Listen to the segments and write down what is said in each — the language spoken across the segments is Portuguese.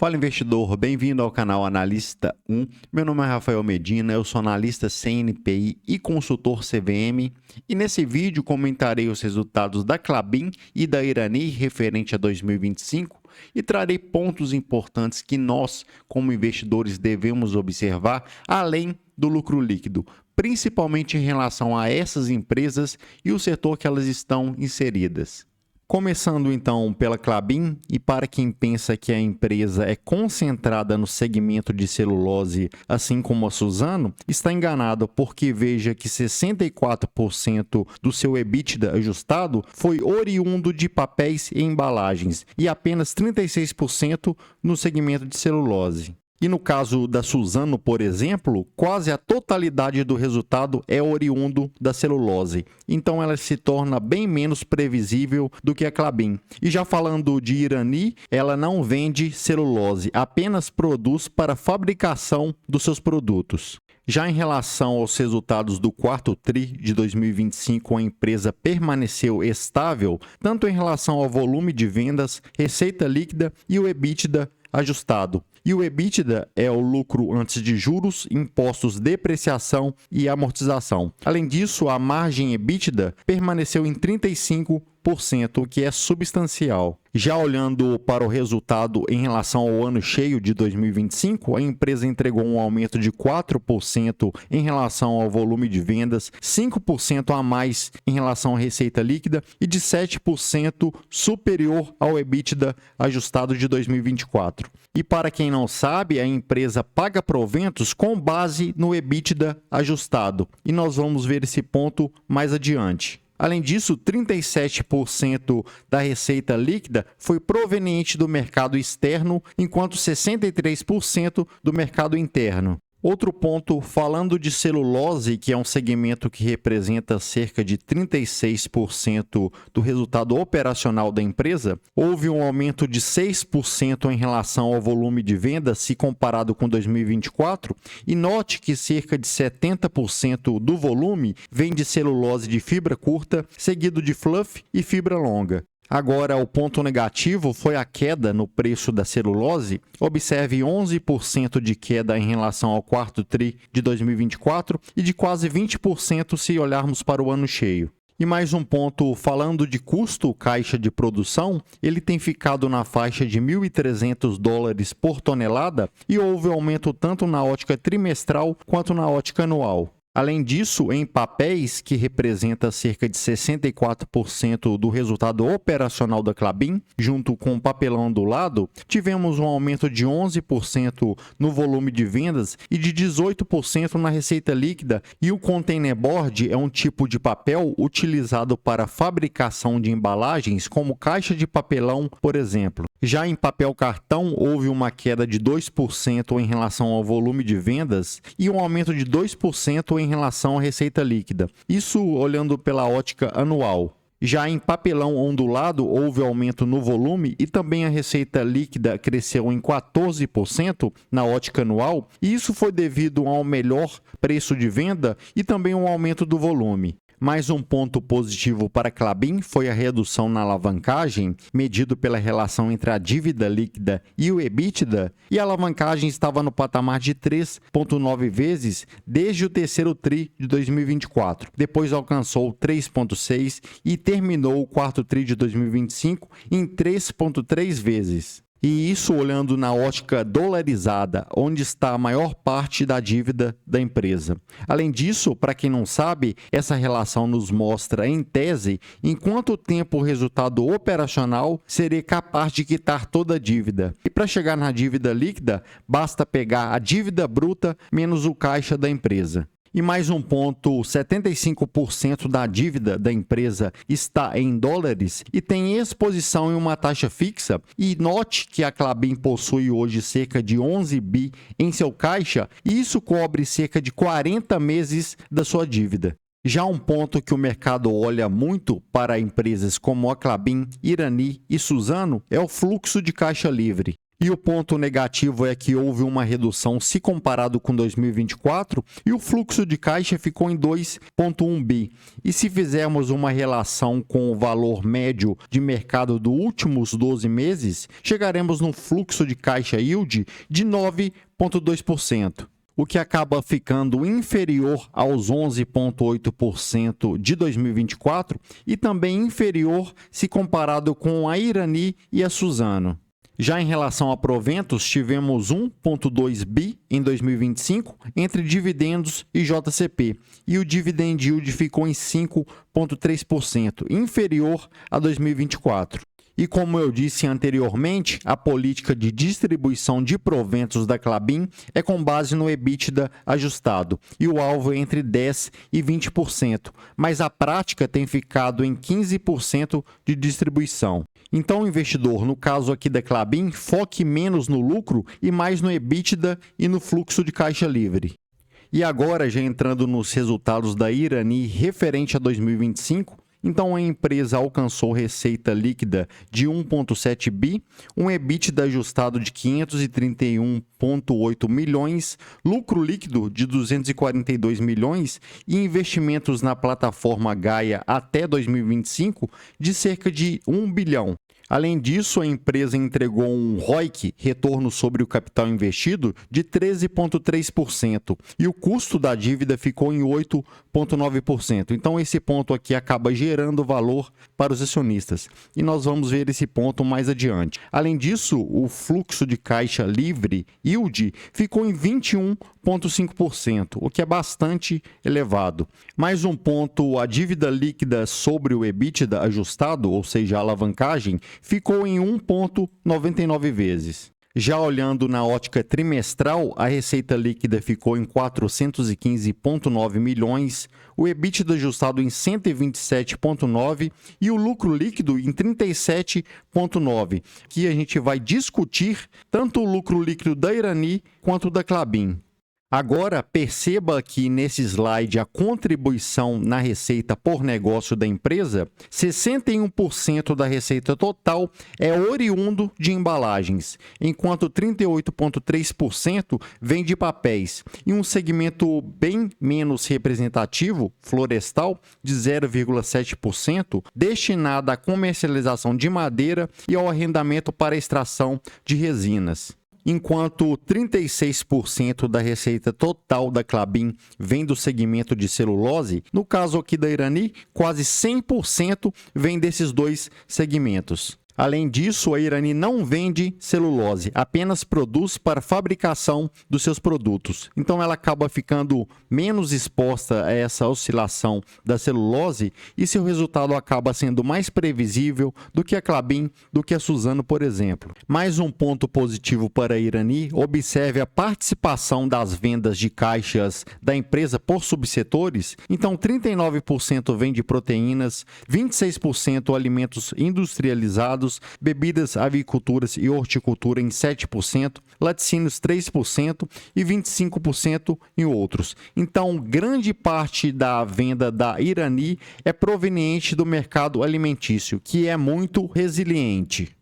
Fala investidor, bem-vindo ao canal Analista 1. Meu nome é Rafael Medina, eu sou analista CNPI e consultor CVM e nesse vídeo comentarei os resultados da Klabin e da Irani referente a 2025 e trarei pontos importantes que nós, como investidores, devemos observar além do lucro líquido, principalmente em relação a essas empresas e o setor que elas estão inseridas. Começando então pela Klabin, e para quem pensa que a empresa é concentrada no segmento de celulose, assim como a Suzano, está enganado, porque veja que 64% do seu EBITDA ajustado foi oriundo de papéis e embalagens e apenas 36% no segmento de celulose. E no caso da Suzano, por exemplo, quase a totalidade do resultado é oriundo da celulose. Então ela se torna bem menos previsível do que a Klabin. E já falando de Irani, ela não vende celulose, apenas produz para a fabricação dos seus produtos. Já em relação aos resultados do quarto TRI de 2025, a empresa permaneceu estável, tanto em relação ao volume de vendas, receita líquida e o EBITDA ajustado. E o EBITDA é o lucro antes de juros, impostos, depreciação e amortização. Além disso, a margem EBITDA permaneceu em 35%, o que é substancial. Já olhando para o resultado em relação ao ano cheio de 2025, a empresa entregou um aumento de 4% em relação ao volume de vendas, 5% a mais em relação à receita líquida e de 7% superior ao EBITDA ajustado de 2024. E para quem não sabe, a empresa paga proventos com base no EBITDA ajustado. E nós vamos ver esse ponto mais adiante. Além disso, 37% da receita líquida foi proveniente do mercado externo, enquanto 63% do mercado interno. Outro ponto, falando de celulose, que é um segmento que representa cerca de 36% do resultado operacional da empresa, houve um aumento de 6% em relação ao volume de vendas se comparado com 2024, e note que cerca de 70% do volume vem de celulose de fibra curta, seguido de fluff e fibra longa. Agora, o ponto negativo foi a queda no preço da celulose. Observe 11% de queda em relação ao quarto TRI de 2024 e de quase 20% se olharmos para o ano cheio. E mais um ponto, falando de custo caixa de produção, ele tem ficado na faixa de $1.300 por tonelada e houve aumento tanto na ótica trimestral quanto na ótica anual. Além disso, em papéis, que representa cerca de 64% do resultado operacional da Klabin, junto com o papelão ondulado, tivemos um aumento de 11% no volume de vendas e de 18% na receita líquida, e o containerboard é um tipo de papel utilizado para a fabricação de embalagens, como caixa de papelão, por exemplo. Já em papel cartão, houve uma queda de 2% em relação ao volume de vendas e um aumento de 2% em relação à receita líquida. Isso olhando pela ótica anual. Já em papelão ondulado, houve aumento no volume e também a receita líquida cresceu em 14% na ótica anual, e isso foi devido ao melhor preço de venda e também um aumento do volume. Mais um ponto positivo para a Klabin foi a redução na alavancagem, medido pela relação entre a dívida líquida e o EBITDA, e a alavancagem estava no patamar de 3,9 vezes desde o terceiro TRI de 2024. Depois alcançou 3,6 e terminou o quarto TRI de 2025 em 3,3 vezes. E isso olhando na ótica dolarizada, onde está a maior parte da dívida da empresa. Além disso, para quem não sabe, essa relação nos mostra, em tese, em quanto tempo o resultado operacional seria capaz de quitar toda a dívida. E para chegar na dívida líquida, basta pegar a dívida bruta menos o caixa da empresa. E mais um ponto, 75% da dívida da empresa está em dólares e tem exposição em uma taxa fixa. E note que a Klabin possui hoje cerca de 11 bi em seu caixa e isso cobre cerca de 40 meses da sua dívida. Já um ponto que o mercado olha muito para empresas como a Klabin, Irani e Suzano é o fluxo de caixa livre. E o ponto negativo é que houve uma redução se comparado com 2024 e o fluxo de caixa ficou em 2,1 bi. E se fizermos uma relação com o valor médio de mercado dos últimos 12 meses, chegaremos no fluxo de caixa yield de 9,2%. O que acaba ficando inferior aos 11,8% de 2024 e também inferior se comparado com a Irani e a Suzano. Já em relação a proventos, tivemos 1,2 bi em 2025 entre dividendos e JCP, e o dividend yield ficou em 5,3%, inferior a 2024. E como eu disse anteriormente, a política de distribuição de proventos da Klabin é com base no EBITDA ajustado, e o alvo é entre 10% e 20%, mas a prática tem ficado em 15% de distribuição. Então, o investidor, no caso aqui da Klabin, foque menos no lucro e mais no EBITDA e no fluxo de caixa livre. E agora, já entrando nos resultados da Irani referente a 2025, então a empresa alcançou receita líquida de 1,7 bi, um EBITDA ajustado de 531,8 milhões, lucro líquido de 242 milhões e investimentos na plataforma Gaia até 2025 de cerca de 1 bilhão. Além disso, a empresa entregou um ROIC, retorno sobre o capital investido, de 13,3% e o custo da dívida ficou em 8,9%. Então, esse ponto aqui acaba gerando valor para os acionistas e nós vamos ver esse ponto mais adiante. Além disso, o fluxo de caixa livre, yield, ficou em 21,5%, o que é bastante elevado. Mais um ponto, a dívida líquida sobre o EBITDA ajustado, ou seja, a alavancagem, ficou em 1,99 vezes. Já olhando na ótica trimestral, a receita líquida ficou em 415,9 milhões, o EBITDA ajustado em 127,9 e o lucro líquido em 37,9, que a gente vai discutir tanto o lucro líquido da Irani quanto da Klabin. Agora, perceba que nesse slide a contribuição na receita por negócio da empresa, 61% da receita total é oriundo de embalagens, enquanto 38,3% vem de papéis, e um segmento bem menos representativo, florestal, de 0,7%, destinado à comercialização de madeira e ao arrendamento para extração de resinas. Enquanto 36% da receita total da Klabin vem do segmento de celulose, no caso aqui da Irani, quase 100% vem desses dois segmentos. Além disso, a Irani não vende celulose, apenas produz para fabricação dos seus produtos. Então, ela acaba ficando menos exposta a essa oscilação da celulose e seu resultado acaba sendo mais previsível do que a Klabin, do que a Suzano, por exemplo. Mais um ponto positivo para a Irani, observe a participação das vendas de caixas da empresa por subsetores. Então, 39% vem de proteínas, 26% alimentos industrializados, bebidas, aviculturas e horticultura em 7%, laticínios 3% e 25% em outros. Então, grande parte da venda da Irani é proveniente do mercado alimentício, que é muito resiliente.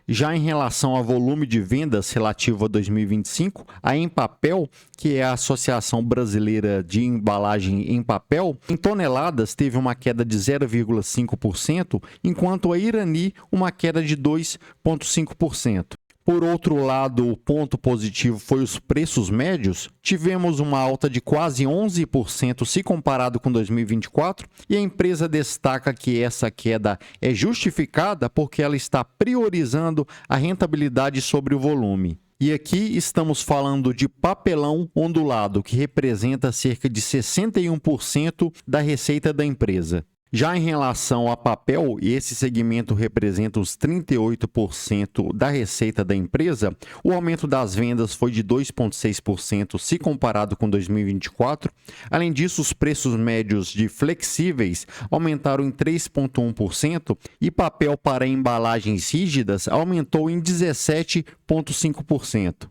Já em relação ao volume de vendas relativo a 2025, a Empapel, que é a Associação Brasileira de Embalagem em Papel, em toneladas teve uma queda de 0,5%, enquanto a Irani uma queda de 2,5%. Por outro lado, o ponto positivo foi os preços médios. Tivemos uma alta de quase 11% se comparado com 2024 e a empresa destaca que essa queda é justificada porque ela está priorizando a rentabilidade sobre o volume. E aqui estamos falando de papelão ondulado, que representa cerca de 61% da receita da empresa. Já em relação a papel, e esse segmento representa os 38% da receita da empresa, o aumento das vendas foi de 2,6% se comparado com 2024. Além disso, os preços médios de flexíveis aumentaram em 3,1% e papel para embalagens rígidas aumentou em 17,5%.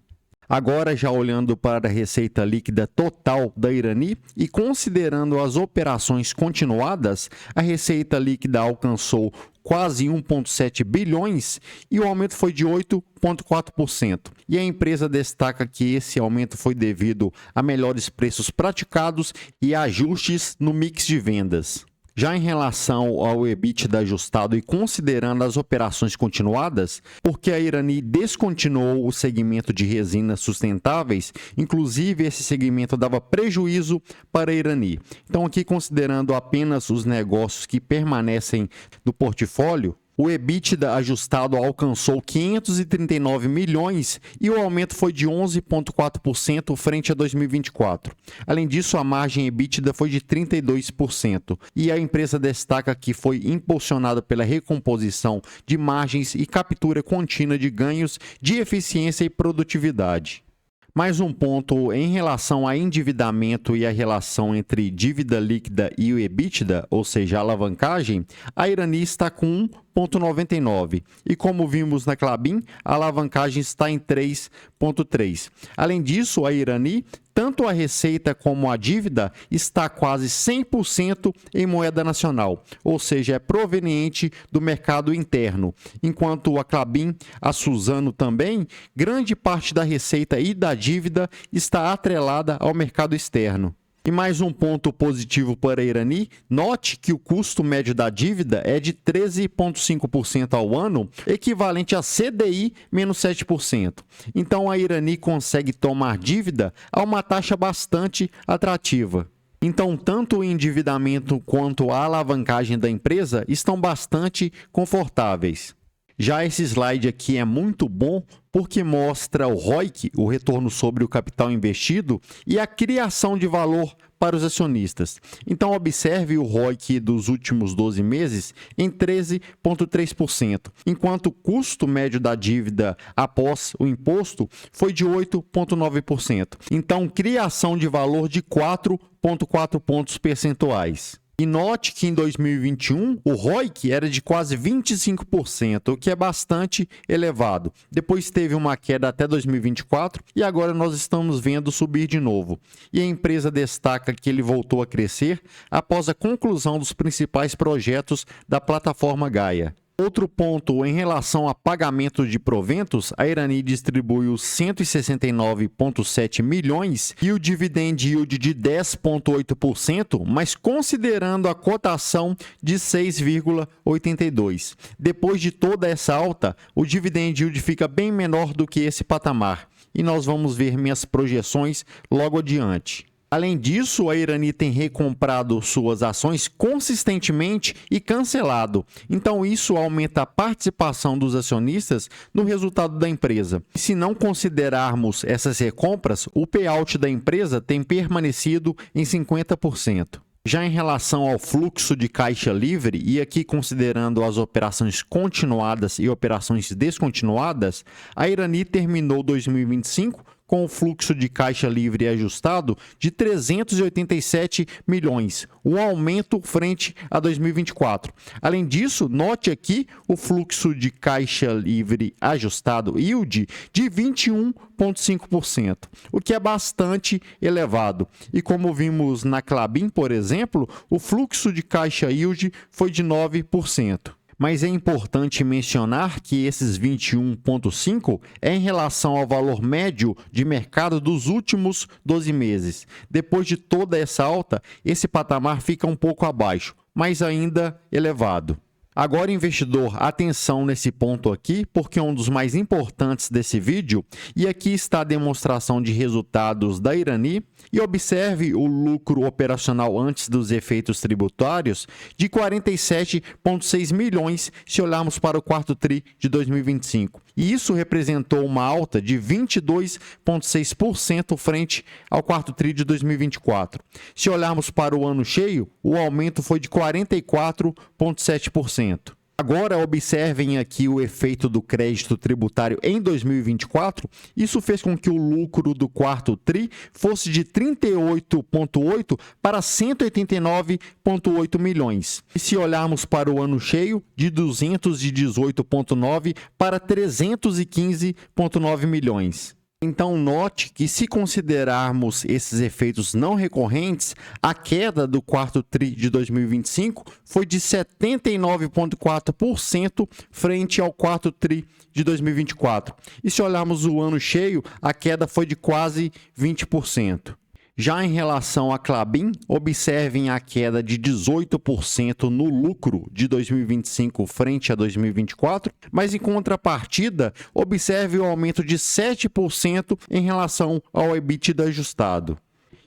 Agora, já olhando para a receita líquida total da Irani e considerando as operações continuadas, a receita líquida alcançou quase 1,7 bilhões e o aumento foi de 8,4%. E a empresa destaca que esse aumento foi devido a melhores preços praticados e ajustes no mix de vendas. Já em relação ao EBITDA ajustado e considerando as operações continuadas, porque a Irani descontinuou o segmento de resinas sustentáveis, inclusive esse segmento dava prejuízo para a Irani. Então, aqui considerando apenas os negócios que permanecem no portfólio, o EBITDA ajustado alcançou 539 milhões e o aumento foi de 11,4% frente a 2024. Além disso, a margem EBITDA foi de 32% e a empresa destaca que foi impulsionada pela recomposição de margens e captura contínua de ganhos de eficiência e produtividade. Mais um ponto em relação a endividamento e a relação entre dívida líquida e o EBITDA, ou seja, a alavancagem, a Irani está com 1,99 e como vimos na Klabin, a alavancagem está em 3,3. Além disso, a Irani, tanto a receita como a dívida, está quase 100% em moeda nacional, ou seja, é proveniente do mercado interno, enquanto a Klabin, a Suzano também, grande parte da receita e da dívida está atrelada ao mercado externo. E mais um ponto positivo para a Irani, note que o custo médio da dívida é de 13,5% ao ano, equivalente a CDI menos 7%. Então a Irani consegue tomar dívida a uma taxa bastante atrativa. Então, tanto o endividamento quanto a alavancagem da empresa estão bastante confortáveis. Já esse slide aqui é muito bom porque mostra o ROIC, o retorno sobre o capital investido, e a criação de valor para os acionistas. Então, observe o ROIC dos últimos 12 meses em 13,3%, enquanto o custo médio da dívida após o imposto foi de 8,9%. Então, criação de valor de 4,4 pontos percentuais. E note que em 2021 o ROIC era de quase 25%, o que é bastante elevado. Depois teve uma queda até 2024 e agora nós estamos vendo subir de novo. E a empresa destaca que ele voltou a crescer após a conclusão dos principais projetos da plataforma Gaia. Outro ponto, em relação a pagamento de proventos, a Irani distribuiu 169,7 milhões e o dividend yield de 10,8%, mas considerando a cotação de 6,82. Depois de toda essa alta, o dividend yield fica bem menor do que esse patamar. E nós vamos ver minhas projeções logo adiante. Além disso, a Irani tem recomprado suas ações consistentemente e cancelado. Então, isso aumenta a participação dos acionistas no resultado da empresa. E se não considerarmos essas recompras, o payout da empresa tem permanecido em 50%. Já em relação ao fluxo de caixa livre, e aqui considerando as operações continuadas e operações descontinuadas, a Irani terminou 2025 com o fluxo de caixa livre ajustado de 387 milhões, um aumento frente a 2024. Além disso, note aqui o fluxo de caixa livre ajustado yield de 21,5%, o que é bastante elevado. E como vimos na Klabin, por exemplo, o fluxo de caixa yield foi de 9%. Mas é importante mencionar que esses 21,5% é em relação ao valor médio de mercado dos últimos 12 meses. Depois de toda essa alta, esse patamar fica um pouco abaixo, mas ainda elevado. Agora, investidor, atenção nesse ponto aqui, porque é um dos mais importantes desse vídeo, e aqui está a demonstração de resultados da Irani, e observe o lucro operacional antes dos efeitos tributários de 47,6 milhões se olharmos para o quarto tri de 2025. E isso representou uma alta de 22,6% frente ao quarto tri de 2024. Se olharmos para o ano cheio, o aumento foi de 44,7%. Agora, observem aqui o efeito do crédito tributário em 2024. Isso fez com que o lucro do quarto TRI fosse de 38,8 para 189,8 milhões. E se olharmos para o ano cheio, de 218,9 para 315,9 milhões. Então, note que se considerarmos esses efeitos não recorrentes, a queda do quarto TRI de 2025 foi de 79,4% frente ao quarto TRI de 2024. E se olharmos o ano cheio, a queda foi de quase 20%. Já em relação à Klabin, observem a queda de 18% no lucro de 2025 frente a 2024, mas em contrapartida, observe o aumento de 7% em relação ao EBITDA ajustado.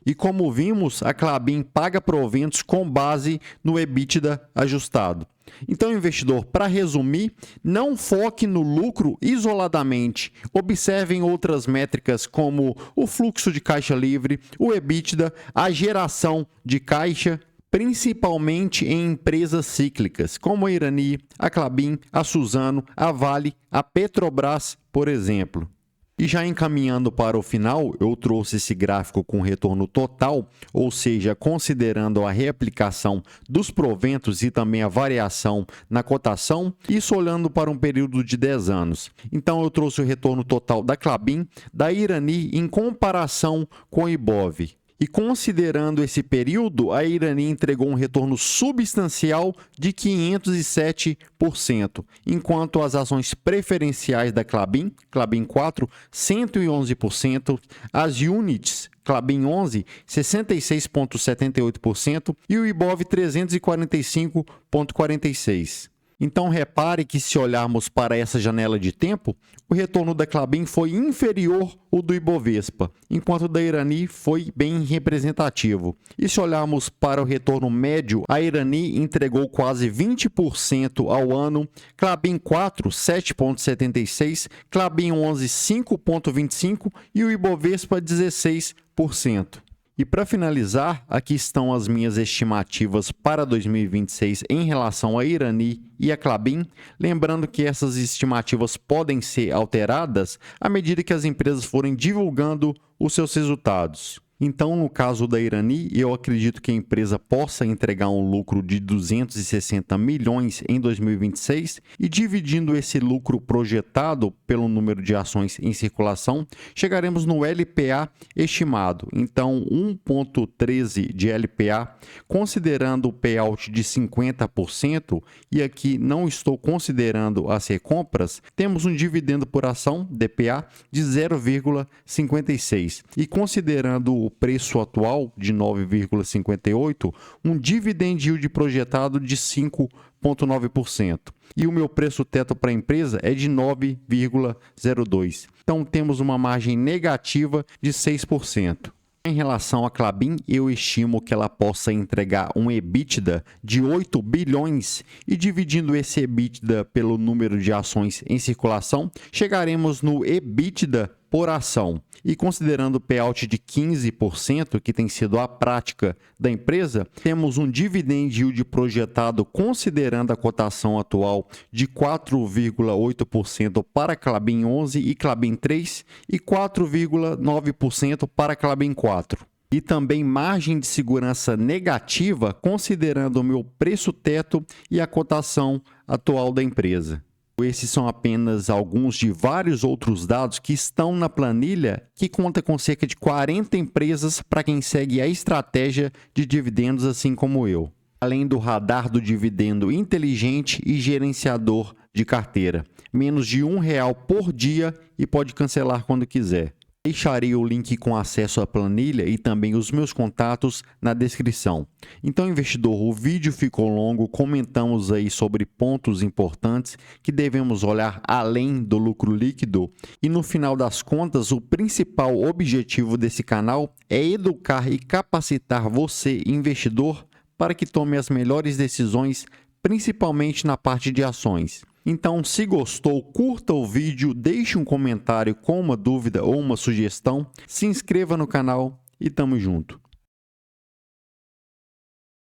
E como vimos, a Klabin paga proventos com base no EBITDA ajustado. Então, investidor, para resumir, não foque no lucro isoladamente. Observem outras métricas como o fluxo de caixa livre, o EBITDA, a geração de caixa, principalmente em empresas cíclicas, como a Irani, a Klabin, a Suzano, a Vale, a Petrobras, por exemplo. E já encaminhando para o final, eu trouxe esse gráfico com retorno total, ou seja, considerando a reaplicação dos proventos e também a variação na cotação, isso olhando para um período de 10 anos. Então, eu trouxe o retorno total da Klabin, da Irani, em comparação com o Ibov. E considerando esse período, a Irani entregou um retorno substancial de 507%, enquanto as ações preferenciais da Klabin, Klabin 4, 111%, as units Klabin 11, 66,78% e o Ibov 345,46%. Então, repare que se olharmos para essa janela de tempo, o retorno da Klabin foi inferior ao do Ibovespa, enquanto o da Irani foi bem representativo. E se olharmos para o retorno médio, a Irani entregou quase 20% ao ano, Klabin 4, 7,76%, Klabin 11, 5,25% e o Ibovespa 16%. E para finalizar, aqui estão as minhas estimativas para 2026 em relação à Irani e a Klabin, lembrando que essas estimativas podem ser alteradas à medida que as empresas forem divulgando os seus resultados. Então, no caso da Irani, eu acredito que a empresa possa entregar um lucro de 260 milhões em 2026 e dividindo esse lucro projetado pelo número de ações em circulação, chegaremos no LPA estimado. Então, 1,13 de LPA, considerando o payout de 50%, e aqui não estou considerando as recompras, temos um dividendo por ação, DPA, de 0,56. E considerando o preço atual de 9,58, um dividend yield projetado de 5,9%. E o meu preço teto para a empresa é de 9,02. Então, temos uma margem negativa de 6%. Em relação à Klabin, eu estimo que ela possa entregar um EBITDA de 8 bilhões e dividindo esse EBITDA pelo número de ações em circulação, chegaremos no EBITDA por ação. E considerando o payout de 15%, que tem sido a prática da empresa, temos um dividend yield projetado considerando a cotação atual de 4,8% para Klabin 11 e Klabin 3 e 4,9% para Klabin 4. E também margem de segurança negativa considerando o meu preço teto e a cotação atual da empresa. Esses são apenas alguns de vários outros dados que estão na planilha, que conta com cerca de 40 empresas para quem segue a estratégia de dividendos assim como eu. Além do radar do dividendo inteligente e gerenciador de carteira. Menos de R$1 por dia e pode cancelar quando quiser. Deixarei o link com acesso à planilha e também os meus contatos na descrição. Então, investidor, o vídeo ficou longo, comentamos aí sobre pontos importantes que devemos olhar além do lucro líquido e no final das contas, o principal objetivo desse canal é educar e capacitar você, investidor, para que tome as melhores decisões, principalmente na parte de ações. Então, se gostou, curta o vídeo, deixe um comentário com uma dúvida ou uma sugestão, se inscreva no canal e tamo junto.